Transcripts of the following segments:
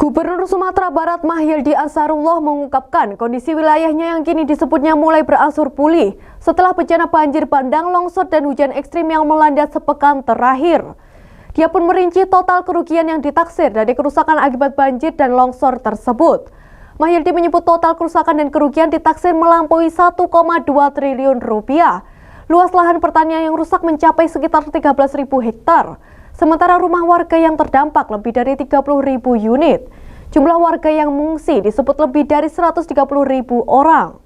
Gubernur Sumatera Barat Mahyildi Ansarullah mengungkapkan kondisi wilayahnya yang kini disebutnya mulai berangsur pulih setelah bencana banjir bandang, longsor, dan hujan ekstrim yang melanda sepekan terakhir. Dia pun merinci total kerugian yang ditaksir dari kerusakan akibat banjir dan longsor tersebut. Mahyildi menyebut total kerusakan dan kerugian ditaksir melampaui 1,2 triliun rupiah. Luas lahan pertanian yang rusak mencapai sekitar 13.000 hektar. Sementara rumah warga yang terdampak lebih dari 30.000 unit. Jumlah warga yang mengungsi disebut lebih dari 130.000 orang.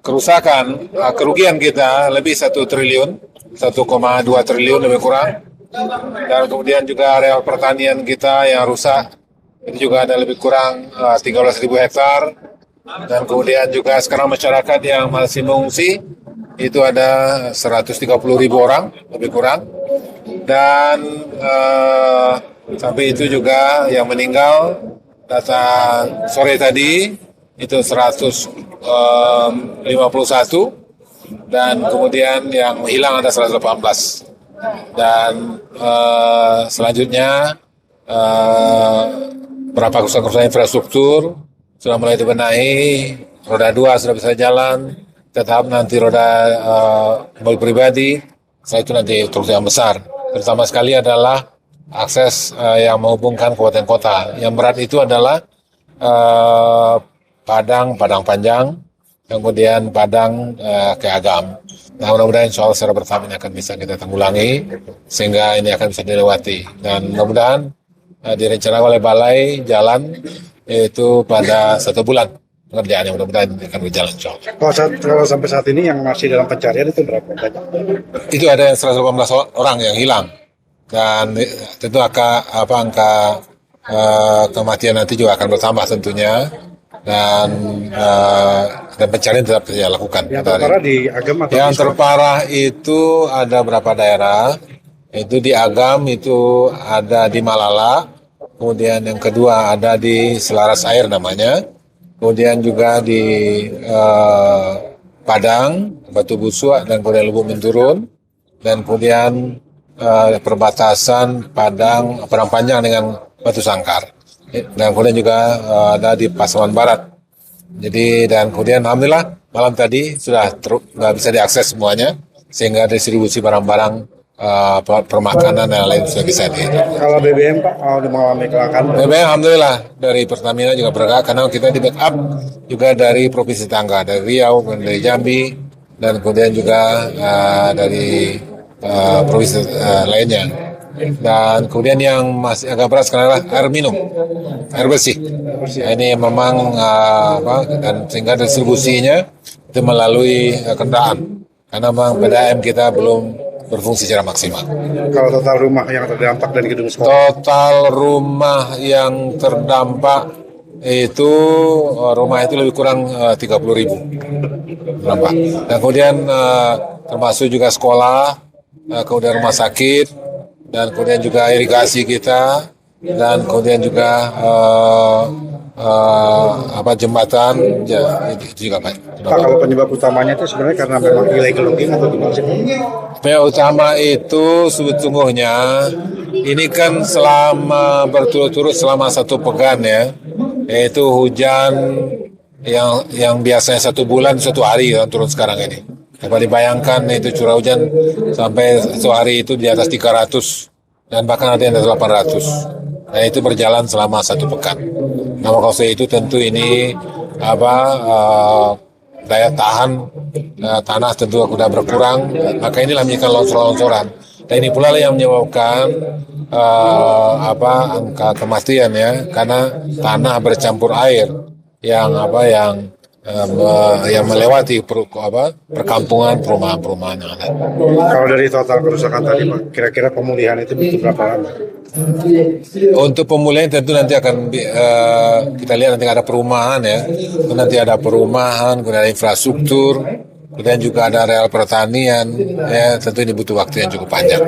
Kerusakan, kerugian kita lebih 1 triliun, 1,2 triliun lebih kurang. Dan kemudian juga areal pertanian kita yang rusak, itu juga ada lebih kurang 13.000 hektar. Dan kemudian juga sekarang masyarakat yang masih mengungsi, itu ada 130.000 orang lebih kurang. Dan sampai itu juga yang meninggal data sore tadi itu 151 dan kemudian yang hilang ada 118 dan selanjutnya berapa kerusakan infrastruktur sudah mulai dibenahi, roda 2 sudah bisa jalan, tetap nanti roda mobil pribadi, setelah itu nanti truk yang besar. Terutama sekali adalah akses yang menghubungkan kabupaten kota. Yang berat itu adalah Padang Panjang, kemudian Padang ke Agam. Nah, mudah-mudahan soal secara bertahap ini akan bisa kita tanggulangi sehingga ini akan bisa dilewati. Dan mudah-mudahan direncanakan oleh Balai Jalan yaitu pada 1 bulan pengerjaannya, mudah-mudahan akan berjalan jauh. Kalau sampai saat ini yang masih dalam pencarian itu berapa banyak? Itu ada 118 orang yang hilang dan tentu angka kematian nanti juga akan bertambah tentunya dan pencarian tetap kita lakukan. Yang terparah di Agam atau yang terparah itu ada berapa daerah? Itu di Agam, itu ada di Malala, kemudian yang kedua ada di Selaras Air namanya. Kemudian juga di Padang, Batu Busuk, dan kemudian Lubuk Menturun, dan kemudian perbatasan Padang Panjang dengan Batu Sangkar, dan kemudian juga ada di Pasaman Barat. Jadi dan kemudian alhamdulillah malam tadi sudah nggak bisa diakses semuanya, sehingga distribusi barang-barang permakanan dan lain sudah bisa Kalau BBM Pak, udah mengalami kelangkaan? BBM alhamdulillah dari Pertamina juga bergerak karena kita di backup juga dari provinsi tetangga, dari Riau, dari Jambi, dan kemudian juga dari provinsi lainnya. Dan kemudian yang masih agak berat sekarang adalah air minum, air bersih. Ini memang dan sehingga distribusinya itu melalui kendaraan karena memang PDAM kita belum berfungsi secara maksimal. Kalau total rumah yang terdampak dan gedung sekolah? Total rumah yang terdampak itu lebih kurang 30.000 terdampak. Dan kemudian termasuk juga sekolah, kemudian rumah sakit, dan kemudian juga irigasi kita, dan kemudian juga jembatan, ya, itu juga Pak. Kalau penyebab utamanya itu sebenarnya karena memang illegal logging atau gimana sih? Penyebab utama itu sesungguhnya ini kan selama berturut-turut selama 1 pekan ya, yaitu hujan yang biasanya 1 bulan 1 hari yang turun sekarang ini. Dapat dibayangkan itu curah hujan sampai 1 hari itu di atas 300 dan bahkan ada yang di atas 800. Dan itu berjalan selama 1 pekan. Nah, maka itu tentu ini daya tahan tanah tentu sudah berkurang, maka inilah menyebabkan longsor-longsoran. Dan ini pula yang menyebabkan angka kematian ya, karena tanah bercampur air yang melewati perkampungan, perumahan-perumahan yang ada. Kalau dari total kerusakan tadi Pak, kira-kira pemulihan itu butuh berapa lama? Untuk pemulihan tentu nanti akan kita lihat nanti ada perumahan ya, nanti ada perumahan, kemudian ada infrastruktur, kemudian juga ada areal pertanian, ya tentu ini butuh waktu yang cukup panjang.